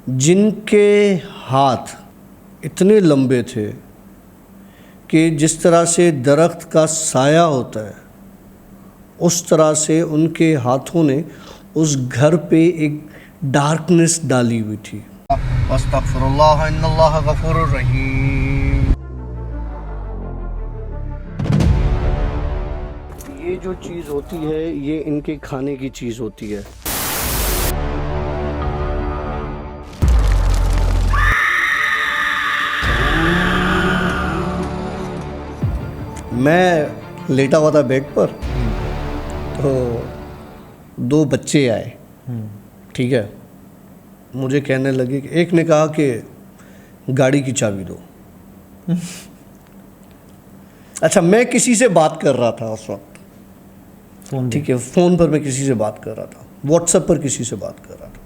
जिनके हाथ इतने लंबे थे कि जिस तरह से दरख्त का साया होता है उस तरह से उनके हाथों ने उस घर पे एक डार्कनेस डाली हुई थी। अस्तगफिरुल्लाह इन्नल्लाह गफूरुर रहीम। ये जो चीज़ होती है ये इनके खाने की चीज़ होती है। मैं लेटा हुआ था बेड पर, तो दो बच्चे आए, ठीक है। मुझे कहने लगे कि एक ने कहा कि गाड़ी की चाबी दो। अच्छा, मैं किसी से बात कर रहा था उस वक्त, ठीक है, फ़ोन पर मैं किसी से बात कर रहा था, व्हाट्सएप पर किसी से बात कर रहा था।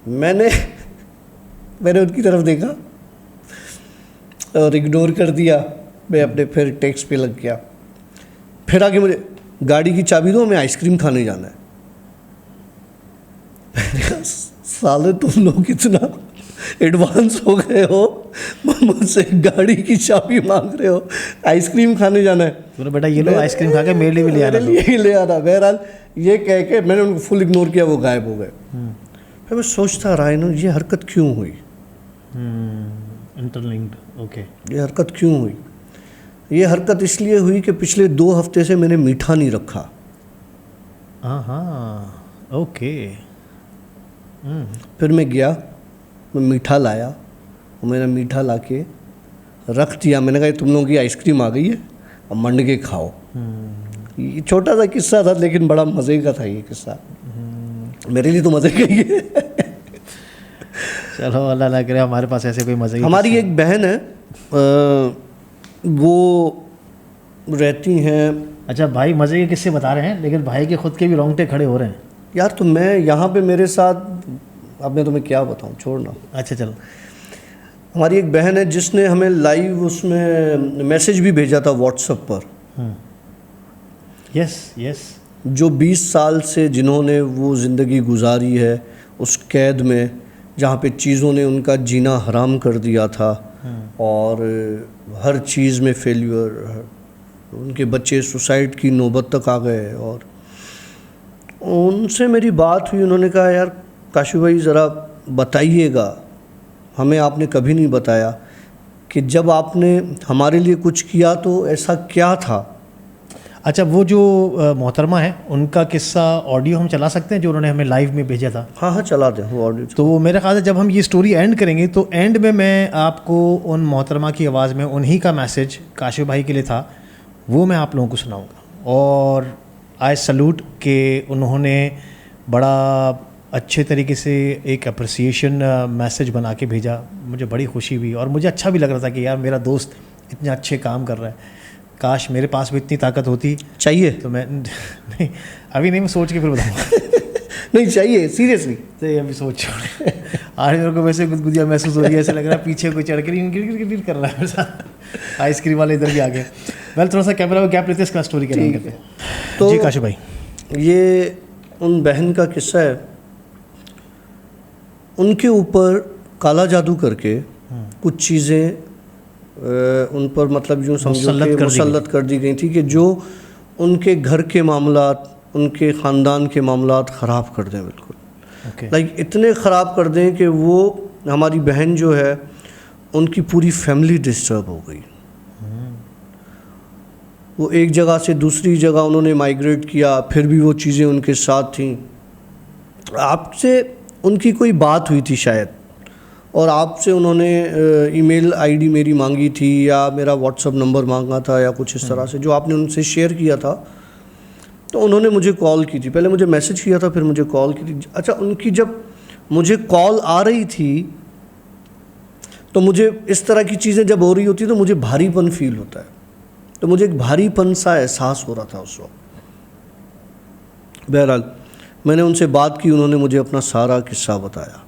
मैंने उनकी तरफ देखा और इग्नोर कर दिया। मैं अपने फिर टेक्स्ट पे लग गया। फिर आगे मुझे गाड़ी की चाबी दो, हमें आइसक्रीम खाने जाना है। मैंने कहा साले तुम लोग कितना एडवांस हो गए हो, मुझसे गाड़ी की चाबी मांग रहे हो, आइसक्रीम खाने जाना है। तो बेटा ये लो आइसक्रीम खा के मेरे लिए भी ले आना। मेरे लिए ही ले आना। बहरहाल ये कह के मैंने उनको फुल इग्नोर किया, वो गायब हो गए। फिर मैं सोचता रहा ना ये हरकत क्यों हुई, इंटरलिंक्ड। ओके, ये हरकत क्यों हुई? ये हरकत इसलिए हुई कि पिछले 2 हफ्ते से मैंने मीठा नहीं रखा। हाँ, ओके। फिर मैं गया, मैं मीठा लाया और मैंने मीठा ला के रख दिया। मैंने कहा तुम लोगों की आइसक्रीम आ गई है, अब मंड के खाओ। ये छोटा सा किस्सा था लेकिन बड़ा मज़े का था ये किस्सा। मेरे लिए तो मज़े का ही है। चलो अल्लाह ना करे हमारे पास ऐसे कोई मज़े। हमारी एक बहन है, वो रहती हैं। अच्छा भाई मज़े के किस्से बता रहे हैं, लेकिन भाई के खुद के भी रोंगटे खड़े हो रहे हैं यार। तो मैं यहाँ पे मेरे साथ, अब मैं तुम्हें क्या बताऊँ, छोड़ना। अच्छा चलो। हमारी एक बहन है जिसने हमें लाइव उसमें मैसेज भी भेजा था व्हाट्सएप पर। यस। जो 20 साल से जिन्होंने वो ज़िंदगी गुजारी है उस कैद में, जहाँ पे चीज़ों ने उनका जीना हराम कर दिया था और हर चीज़ में फेल्यूर, उनके बच्चे सुसाइड की नौबत तक आ गए। और उनसे मेरी बात हुई, उन्होंने कहा यार काशू भाई ज़रा बताइएगा, हमें आपने कभी नहीं बताया कि जब आपने हमारे लिए कुछ किया तो ऐसा क्या था। अच्छा, वो जो मोहतरमा है उनका किस्सा ऑडियो हम चला सकते हैं जो उन्होंने हमें लाइव में भेजा था? हाँ चला दें वो ऑडियो। तो मेरे ख्याल से जब हम ये स्टोरी एंड करेंगे तो एंड में मैं आपको उन मोहतरमा की आवाज़ में उन्हीं का मैसेज काशिफ भाई के लिए था, वो मैं आप लोगों को सुनाऊंगा। और आई सैल्यूट कि उन्होंने बड़ा अच्छे तरीके से एक अप्रिसिएशन मैसेज बना के भेजा। मुझे बड़ी खुशी हुई और मुझे अच्छा भी लग रहा था कि यार मेरा दोस्त इतने अच्छे काम कर रहा है। काश मेरे पास भी इतनी ताकत होती। चाहिए तो मैं नहीं, अभी नहीं, मैं सोच के फिर बताऊँगा। नहीं चाहिए, सीरियसली। तो अभी सोच आज मेरे को वैसे गुदगुदिया महसूस हो रही है, ऐसा लग रहा है पीछे कोई चढ़ के गिर कर रहा है मेरे साथ। आइसक्रीम वाले इधर भी आ गए। वेल थोड़ा सा कैमरा में गैप लेते इसका स्टोरी करेंगे। तो जी काशू भाई, ये उन बहन का किस्सा है। उनके ऊपर काला जादू करके कुछ चीज़ें उन पर मतलब यूँ समझो कि मुसल्लत कर दी गई थी कि जो उनके घर के मामलात, उनके ख़ानदान के मामलात ख़राब कर दें, बिल्कुल लाइक इतने ख़राब कर दें कि वो हमारी बहन जो है उनकी पूरी फैमिली डिस्टर्ब हो गई। वो एक जगह से दूसरी जगह उन्होंने माइग्रेट किया, फिर भी वो चीज़ें उनके साथ थीं। आपसे उनकी कोई बात हुई थी शायद, और आपसे उन्होंने ईमेल आईडी मेरी मांगी थी या मेरा व्हाट्सएप नंबर मांगा था या कुछ इस तरह से, जो आपने उनसे शेयर किया था। तो उन्होंने मुझे कॉल की थी, पहले मुझे मैसेज किया था, फिर मुझे कॉल की थी। अच्छा, उनकी जब मुझे कॉल आ रही थी तो मुझे इस तरह की चीज़ें जब हो रही होती तो मुझे भारीपन फील होता है, तो मुझे एक भारीपन सा एहसास हो रहा था उस वक्त। बहरहाल मैंने उनसे बात की, उन्होंने मुझे अपना सारा किस्सा बताया।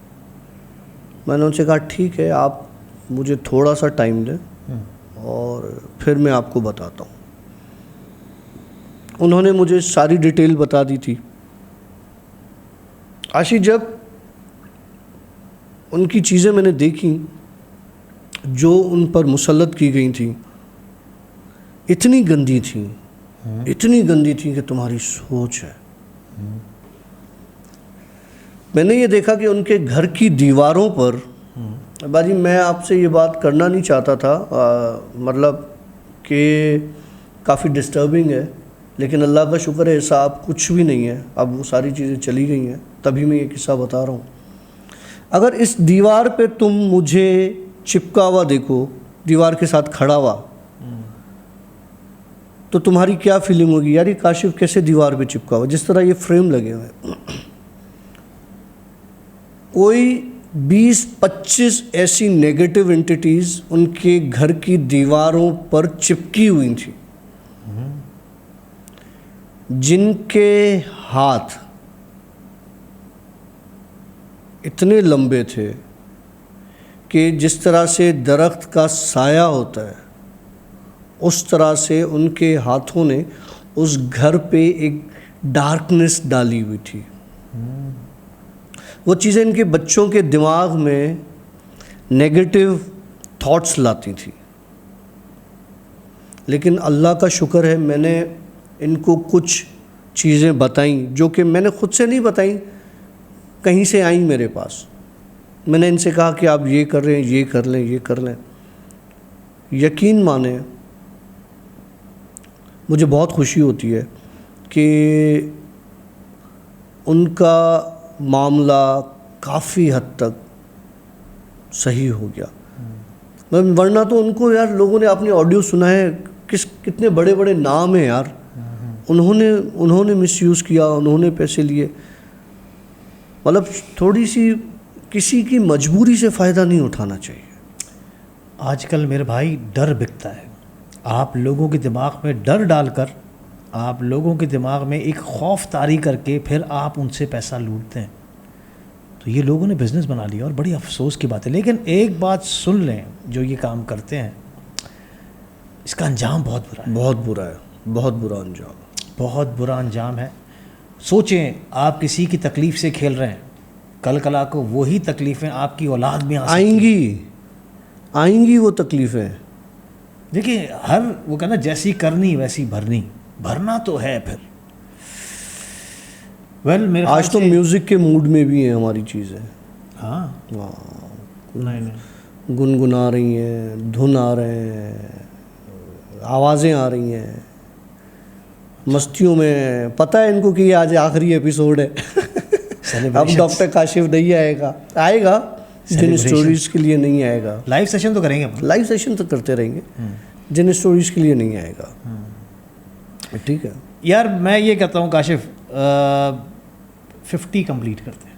मैंने उनसे कहा ठीक है, आप मुझे थोड़ा सा टाइम दें और फिर मैं आपको बताता हूँ। उन्होंने मुझे सारी डिटेल बता दी थी। आशी, जब उनकी चीज़ें मैंने देखी जो उन पर मुसल्लत की गई थी, इतनी गंदी थी, इतनी गंदी थी कि तुम्हारी सोच है। मैंने ये देखा कि उनके घर की दीवारों पर, बाजी मैं आपसे ये बात करना नहीं चाहता था, मतलब कि काफ़ी डिस्टर्बिंग है, लेकिन अल्लाह का शुक्र है ऐसा अब कुछ भी नहीं है, अब वो सारी चीज़ें चली गई हैं, तभी मैं ये किस्सा बता रहा हूँ। अगर इस दीवार पे तुम मुझे चिपका हुआ देखो, दीवार के साथ खड़ा हुआ, तो तुम्हारी क्या फीलिंग होगी? यार ये काशिफ कैसे दीवार पे चिपका हुआ, जिस तरह ये फ्रेम लगे हुए हैं। कोई 20-25 ऐसी नेगेटिव एंटिटीज़ उनके घर की दीवारों पर चिपकी हुई थी, जिनके हाथ इतने लंबे थे कि जिस तरह से दरख्त का साया होता है, उस तरह से उनके हाथों ने उस घर पे एक डार्कनेस डाली हुई थी। वो चीज़ें इनके बच्चों के दिमाग में नेगेटिव थॉट्स लाती थी। लेकिन अल्लाह का शुक्र है, मैंने इनको कुछ चीज़ें बताई जो कि मैंने खुद से नहीं बताई, कहीं से आई मेरे पास। मैंने इनसे कहा कि आप ये कर रहे हैं, ये कर लें, ये कर लें। यकीन माने मुझे बहुत खुशी होती है कि उनका मामला काफ़ी हद तक सही हो गया। वरना तो उनको यार लोगों ने अपनी ऑडियो सुना है, कितने बड़े बड़े नाम हैं यार, उन्होंने मिसयूज़ किया, उन्होंने पैसे लिए। मतलब थोड़ी सी किसी की मजबूरी से फ़ायदा नहीं उठाना चाहिए। आजकल मेरे भाई डर बिकता है। आप लोगों के दिमाग में डर डालकर, आप लोगों के दिमाग में एक खौफ तारी करके फिर आप उनसे पैसा लूटते हैं। तो ये लोगों ने बिज़नेस बना लिया और बड़ी अफसोस की बात है। लेकिन एक बात सुन लें, जो ये काम करते हैं इसका अंजाम बहुत बुरा है। बहुत बुरा है, बहुत बुरा अंजाम, बहुत बुरा अंजाम है। सोचें, आप किसी की तकलीफ़ से खेल रहे हैं, कल कला को वही तकलीफ़ें आपकी औलाद में आएंगी वो तकलीफ़ें। देखिए, हर वो कहना जैसी करनी वैसी भरनी, भरना तो है फिर। मेरे आज तो म्यूज़िक के मूड में भी है हमारी चीज़ें। हाँ, नहीं गुनगुना रही हैं, धुन आ रहे हैं, आवाज़ें आ रही हैं, मस्तियों में। पता है इनको कि ये आज आखिरी एपिसोड है। अब डॉक्टर काशिफ नहीं आएगा जिन स्टोरीज़ के लिए नहीं आएगा। लाइव सेशन तो करेंगे, लाइव सेशन तो करते रहेंगे, जिन स्टोरीज़ के लिए नहीं आएगा। ठीक है यार, मैं ये कहता हूँ काशिफ, 50 कंप्लीट करते हैं।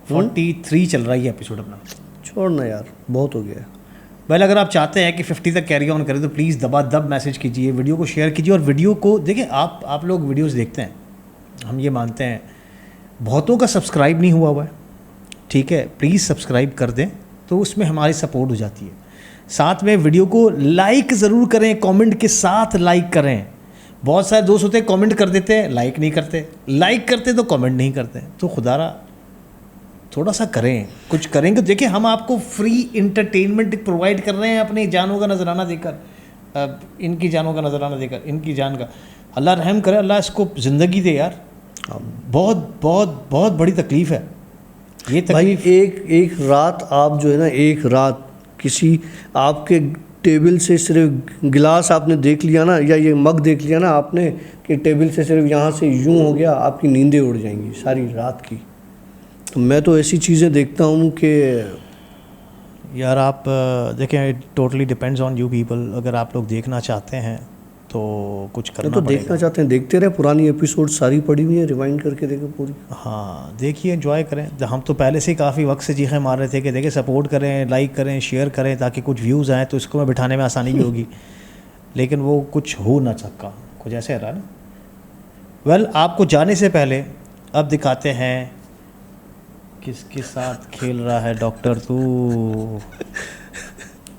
43 चल रहा है एपिसोड अपना। छोड़ना यार, बहुत हो गया। पहले अगर आप चाहते हैं कि 50 तक कैरी ऑन करें तो प्लीज़ दबादब मैसेज कीजिए, वीडियो को शेयर कीजिए। और वीडियो को देखिए, आप लोग वीडियोस देखते हैं, हम ये मानते हैं। बहुतों का सब्सक्राइब नहीं हुआ है, ठीक है, प्लीज़ सब्सक्राइब कर दें तो उसमें हमारी सपोर्ट हो जाती है। साथ में वीडियो को लाइक ज़रूर करें, कमेंट के साथ लाइक करें। बहुत सारे दोस्त होते हैं कमेंट कर देते हैं, लाइक नहीं करते, लाइक करते तो कमेंट नहीं करते। तो खुदारा थोड़ा सा करें, कुछ करेंगे। देखिए, हम आपको फ्री इंटरटेनमेंट प्रोवाइड कर रहे हैं अपनी जानों का नजराना देकर, इनकी जानों का नजराना देकर, इनकी जान का। अल्लाह रहम करे, अल्लाह इसको ज़िंदगी दे यार। बहुत बहुत बहुत बड़ी तकलीफ़ है ये भाई। एक रात आप जो है ना, एक रात किसी आपके टेबल से सिर्फ गिलास आपने देख लिया ना, या ये मग देख लिया ना आपने कि टेबल से सिर्फ यहाँ से यूँ हो गया, आपकी नींदें उड़ जाएंगी सारी रात की। तो मैं तो ऐसी चीज़ें देखता हूँ कि यार, आप देखें, it totally depends on you people. अगर आप लोग देखना चाहते हैं तो कुछ करना तो देखना चाहते हैं, देखते रहे। पुरानी एपिसोड सारी पड़ी हुई है, रिवाइंड करके देखें पूरी। हाँ, देखिए, एंजॉय करें। हम तो पहले से ही काफ़ी वक्त से चीखें मार रहे थे कि देखिए, सपोर्ट करें, लाइक करें, शेयर करें, ताकि कुछ व्यूज़ आएँ तो इसको मैं बिठाने में आसानी भी होगी। लेकिन वो कुछ हो ना सका, कुछ ऐसे रहा ना। आपको जाने से पहले अब दिखाते हैं किसके साथ खेल रहा है डॉक्टर। तू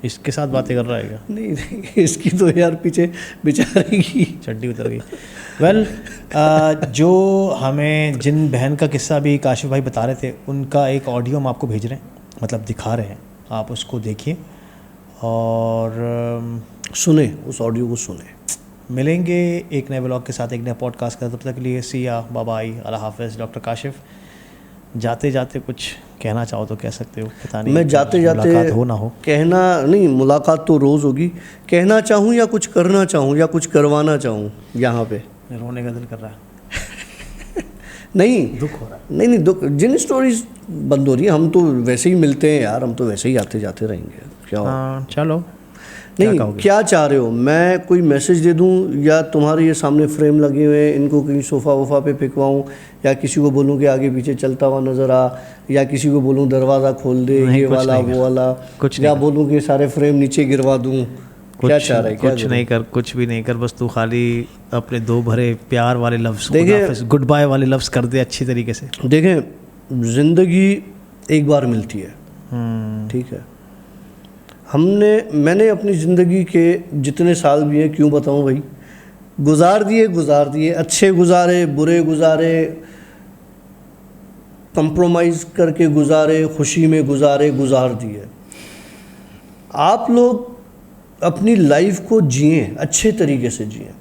इसके साथ बातें कर रहा है क्या? नहीं, इसकी तो यार पीछे बेचारी की चड्डी उतर गई। जो हमें जिन बहन का किस्सा भी काशिफ भाई बता रहे थे, उनका एक ऑडियो हम आपको भेज रहे हैं। मतलब दिखा रहे हैं, आप उसको देखिए और सुने, उस ऑडियो को सुने। मिलेंगे एक नए ब्लॉग के साथ, एक नए पॉडकास्ट का। तब तक के लिए सिया, बाय बाय, अल्लाह हाफ़िज़। डॉक्टर काशिफ, जाते जाते कुछ कहना चाहो तो कह सकते हो, पता नहीं मैं जाते जाते मुलाकात हो ना हो। कहना नहीं, मुलाकात तो रोज़ होगी। कहना चाहूँ या कुछ करना चाहूँ या कुछ करवाना चाहूँ यहाँ पे? रोने का दिल कर रहा है, नहीं, दुख हो रहा है। नहीं दुख, जिन स्टोरीज बंद हो रही है, हम तो वैसे ही मिलते हैं यार, हम तो वैसे ही आते जाते रहेंगे, क्या हो? हाँ चलो, नहीं, क्या चाह रहे हो? मैं कोई मैसेज दे दूं या तुम्हारे ये सामने फ्रेम लगे हुए हैं, इनको कहीं सोफ़ा वोफ़ा पे फेंकवाऊं, या किसी को बोलूं कि आगे पीछे चलता हुआ नज़र आ, या किसी को बोलूं दरवाज़ा खोल दे, ये वाला वो वाला, या बोलूं कि सारे फ्रेम नीचे गिरवा दूं? क्या चाह रहे हैं? कुछ नहीं कर, कुछ भी नहीं कर, बस तू खाली अपने दो भरे प्यार वाले लफ्ज़, गुड बाय वाले लफ्ज़ कर दे अच्छी तरीके से। देखें, ज़िंदगी एक बार मिलती है, ठीक है? मैंने अपनी ज़िंदगी के जितने साल भी हैं, क्यों बताऊं भाई, गुजार दिए, अच्छे गुजारे, बुरे गुजारे, कंप्रोमाइज़ करके गुजारे, खुशी में गुजार दिए। आप लोग अपनी लाइफ को जिएं, अच्छे तरीके से जिएं,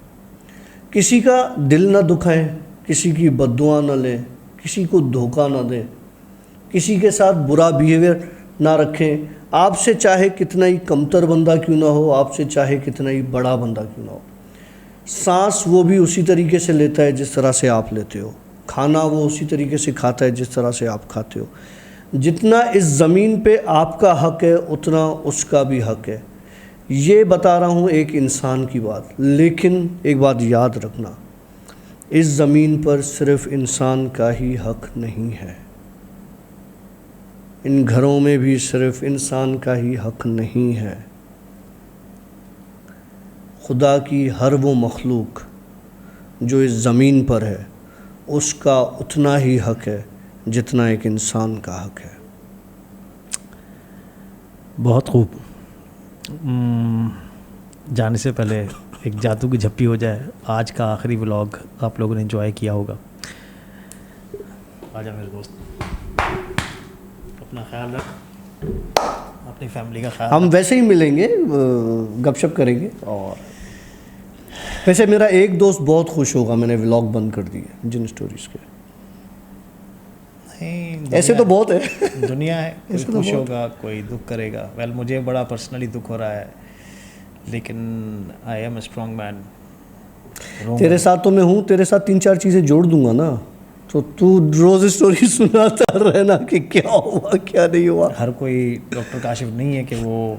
किसी का दिल ना दुखाएं, किसी की बद्दुआ ना लें, किसी को धोखा ना दें, किसी के साथ बुरा बिहेवियर ना रखें। आपसे चाहे कितना ही कमतर बंदा क्यों ना हो, आपसे चाहे कितना ही बड़ा बंदा क्यों ना हो, सांस वो भी उसी तरीके से लेता है जिस तरह से आप लेते हो, खाना वो उसी तरीके से खाता है जिस तरह से आप खाते हो। जितना इस ज़मीन पे आपका हक है, उतना उसका भी हक है। ये बता रहा हूँ एक इंसान की बात, लेकिन एक बात याद रखना, इस ज़मीन पर सिर्फ इंसान का ही हक नहीं है, इन घरों में भी सिर्फ इंसान का ही हक नहीं है। खुदा की हर वो मखलूक जो इस ज़मीन पर है, उसका उतना ही हक है जितना एक इंसान का हक है। बहुत खूब। जाने से पहले एक जादू की झप्पी हो जाए। आज का आखिरी व्लॉग आप लोगों ने एंजॉय किया होगा। आजा मेरे दोस्त, अपना ख्याल रख, अपनी फैमिली का ख्याल। हम वैसे ही मिलेंगे, गपशप करेंगे। और वैसे मेरा एक दोस्त बहुत खुश होगा, मैंने व्लॉग बंद कर दिए जिन स्टोरीज़ के। ऐसे तो बहुत है, दुनिया है, कोई खुश होगा, कोई दुख करेगा। वेल, मुझे बड़ा पर्सनली दुख हो रहा है, लेकिन I am a strong man. तेरे साथ तो मैं हूँ, तेरे साथ 3-4 चीज़ें जोड़ दूंगा ना, तो तू रोज़ स्टोरी सुनाता रहना कि क्या हुआ क्या नहीं हुआ। हर कोई डॉक्टर काशिफ नहीं है कि वो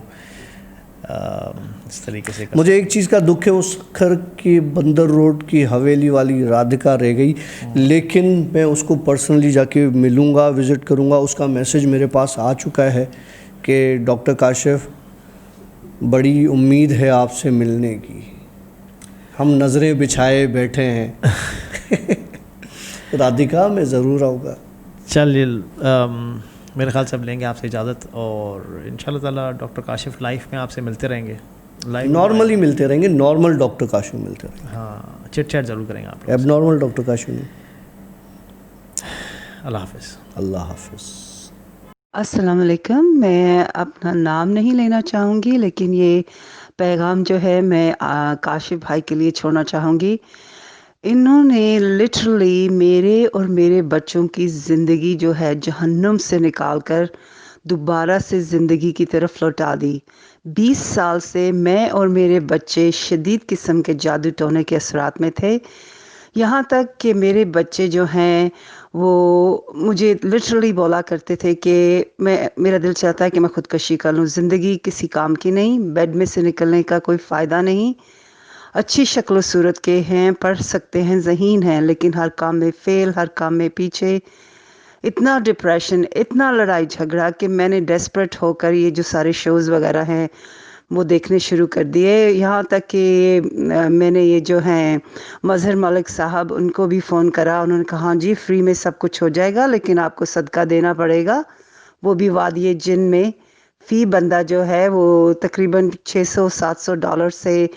इस तरीके से कर। मुझे एक चीज़ का दुख है, उस खर की बंदर रोड की हवेली वाली राधिका रह गई, लेकिन मैं उसको पर्सनली जाके मिलूँगा, विज़िट करूँगा। उसका मैसेज मेरे पास आ चुका है कि डॉक्टर काशिफ, बड़ी उम्मीद है आपसे मिलने की, हम नज़रें बिछाए बैठे हैं। राधिका, मैं ज़रूर आऊँगा। चलिए, मेरे ख्याल से अब लेंगे आपसे इजाज़त, और इंशाल्लाह ताला डॉक्टर काशिफ लाइफ में आपसे मिलते रहेंगे, लाइफ नॉर्मली मिलते रहेंगे, नॉर्मल डॉक्टर काशिफ मिलते रहेंगे। हाँ, चिट चैट ज़रूर करेंगे आप। अब नॉर्मल डॉक्टर काशिफ नहीं। अल्लाह हाफ़िज़। अल्लाह हाफ़िज़। अस्सलाम वालेकुम। मैं अपना नाम नहीं लेना चाहूँगी, लेकिन ये पैगाम जो है मैं काशिफ भाई के लिए छोड़ना चाहूँगी। इन्होंने लिटरली मेरे और मेरे बच्चों की ज़िंदगी जो है जहन्नुम से निकाल कर दोबारा से ज़िंदगी की तरफ लौटा दी। 20 साल से मैं और मेरे बच्चे शदीद किस्म के जादू टोने के असरात में थे। यहाँ तक कि मेरे बच्चे जो हैं वो मुझे लिटरली बोला करते थे कि मेरा दिल चाहता है कि मैं ख़ुदकशी कर लूँ। ज़िंदगी किसी काम की नहीं, बेड में से निकलने का कोई फ़ायदा नहीं। अच्छी शक्ल सूरत के हैं, पढ़ सकते हैं, ज़हीन हैं, लेकिन हर काम में फ़ेल, हर काम में पीछे। इतना डिप्रेशन, इतना लड़ाई झगड़ा कि मैंने डेस्परेट होकर ये जो सारे शोज़ वगैरह हैं वो देखने शुरू कर दिए। यहाँ तक कि मैंने ये जो हैं मज़हर मलिक साहब, उनको भी फ़ोन करा। उन्होंने कहा हाँ जी, फ्री में सब कुछ हो जाएगा, लेकिन आपको सदका देना पड़ेगा, वो भी वादिये जिन में। फ़ी बंदा जो है वो तकरीबन $600-700 से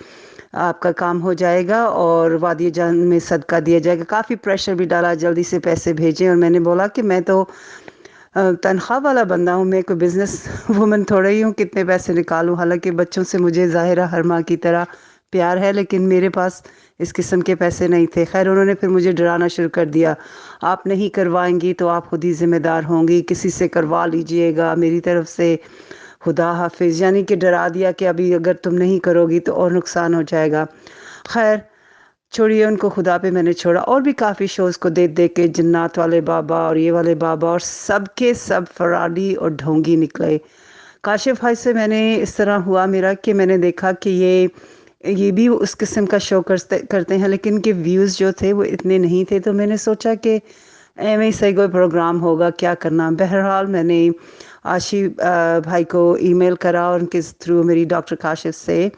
आपका काम हो जाएगा, और वादिये जान में सदका दिया जाएगा। काफ़ी प्रेशर भी डाला, जल्दी से पैसे भेजें। और मैंने बोला कि मैं तो तनख्वाह वाला बंदा हूँ, मैं कोई बिज़नेस वूमन थोड़ा ही हूँ कितने पैसे निकालूँ। हालाँकि बच्चों से मुझे ज़ाहिर है हर माँ की तरह प्यार है, लेकिन मेरे पास इस किस्म के पैसे नहीं थे। ख़ैर उन्होंने फिर मुझे डराना शुरू कर दिया, आप नहीं करवाएँगी तो आप खुद ही ज़िम्मेदार होंगी, किसी से करवा लीजिएगा मेरी तरफ़ से, खुदा हाफ़िज़। यानी कि डरा दिया कि अभी अगर तुम नहीं करोगी तो और नुकसान हो जाएगा। ख़ैर छोड़िए उनको, खुदा पे मैंने छोड़ा। और भी काफ़ी शोज़ को देख-देख के जन्नत वाले बाबा और ये वाले बाबा, और सब के सब फराडी और ढोंगी निकले। काशिफ़ भाई से मैंने इस तरह हुआ मेरा कि मैंने देखा कि ये भी उस किस्म का शो करते हैं, लेकिन इनके व्यूज़ जो थे वो इतने नहीं थे, तो मैंने सोचा कि एवं ही सही कोई प्रोग्राम होगा, क्या करना। बहरहाल मैंने भाई को ईमेल करा और उनके थ्रू मेरी डॉक्टर काशिफ़ से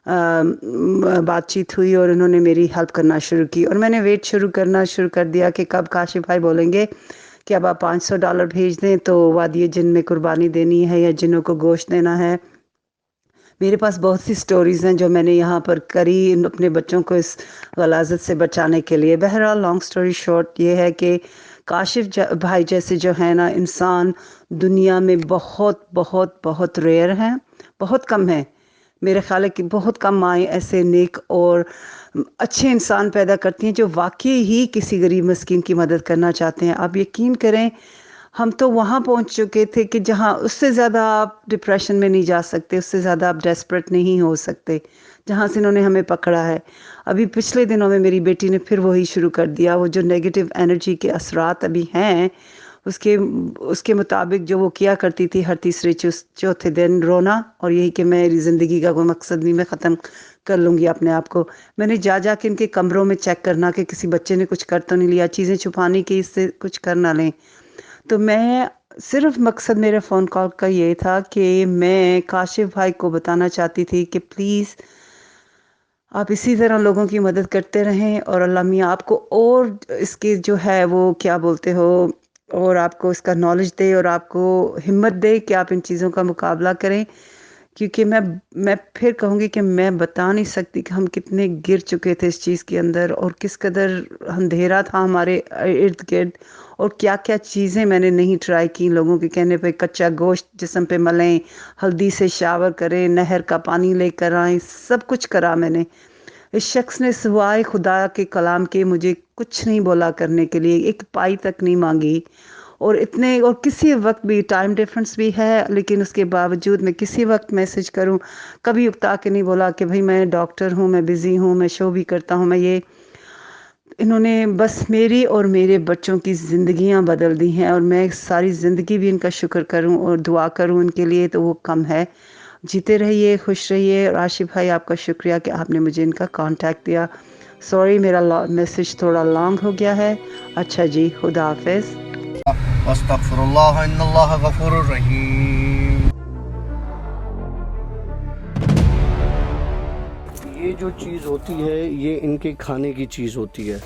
बातचीत हुई और उन्होंने मेरी हेल्प करना शुरू की, और मैंने वेट करना शुरू कर दिया कि कब काशिफ़ भाई बोलेंगे कि अब आप $500 भेज दें तो वादिये जिन में कुर्बानी देनी है या जिन्नों को गोश्त देना है। मेरे पास बहुत सी स्टोरीज़ हैं जो मैंने यहाँ पर करी अपने बच्चों को इस गलाज़त से बचाने के लिए। बहरहाल लॉन्ग स्टोरी शॉर्ट ये है कि काशिफ़ भाई जैसे जो है ना इंसान दुनिया में बहुत बहुत बहुत रेयर हैं, बहुत कम हैं। मेरे ख़्याल है कि बहुत कम माएँ ऐसे नेक और अच्छे इंसान पैदा करती हैं जो वाक़ई ही किसी गरीब मिस्कीन की मदद करना चाहते हैं। आप यकीन करें, हम तो वहाँ पहुँच चुके थे कि जहाँ उससे ज़्यादा आप डिप्रेशन में नहीं जा सकते, उससे ज़्यादा आप डेस्परेट नहीं हो सकते, जहाँ से इन्होंने हमें पकड़ा है। अभी पिछले दिनों में मेरी बेटी ने फिर वही शुरू कर दिया, वो जो नेगेटिव एनर्जी के असरात अभी हैं, उसके उसके मुताबिक जो वो किया करती थी हर तीसरे चौथे दिन रोना, और यही कि मेरी ज़िंदगी का कोई मकसद नहीं, मैं ख़त्म कर लूँगी अपने आप को। मैंने जा के इनके कमरों में चेक करना कि किसी बच्चे ने कुछ कर तो नहीं लिया, चीज़ें छुपाने की इससे कुछ कर ना लें। तो मैं सिर्फ़ मकसद मेरे फ़ोन कॉल का ये था कि मैं काशिफ़ भाई को बताना चाहती थी कि प्लीज़ आप इसी तरह लोगों की मदद करते रहें, और अल्लाह मियाँ आपको और इसकी जो है वो क्या बोलते हो, और आपको इसका नॉलेज दे और आपको हिम्मत दे कि आप इन चीज़ों का मुकाबला करें। क्योंकि मैं फिर कहूँगी कि मैं बता नहीं सकती कि हम कितने गिर चुके थे इस चीज़ के अंदर, और किस कदर अंधेरा था हमारे इर्द-गिर्द, और क्या-क्या चीज़ें मैंने नहीं ट्राई की लोगों के कहने पे। कच्चा गोश्त जिस्म पे मलें, हल्दी से शावर करें, नहर का पानी लेकर आएँ, सब कुछ करा मैंने। इस शख्स ने सिवाय खुदा के कलाम के मुझे कुछ नहीं बोला करने के लिए, एक पाई तक नहीं माँगी। और इतने, और किसी वक़्त भी टाइम डिफ़रेंस भी है, लेकिन उसके बावजूद मैं किसी वक़्त मैसेज करूँ, कभी उकता के नहीं बोला कि भई मैं डॉक्टर हूँ, मैं बिज़ी हूँ, मैं शो भी करता हूँ, मैं ये। इन्होंने बस मेरी और मेरे बच्चों की ज़िंदगियाँ बदल दी हैं, और मैं सारी ज़िंदगी भी इनका शुक्र करूँ और दुआ करूँ इनके लिए तो वो कम है। जीते रहिए, खुश रहिए, और आशिफ़ भाई आपका शुक्रिया कि आपने मुझे इनका कॉन्टैक्ट दिया। सॉरी मेरा मैसेज थोड़ा लॉन्ग हो गया है। अच्छा जी, खुदा हाफ़िज़। अस्तगफिरुल्लाह इन्नल्लाह गफूरुर रहीम। ये जो चीज़ होती है ये इनके खाने की चीज़ होती है।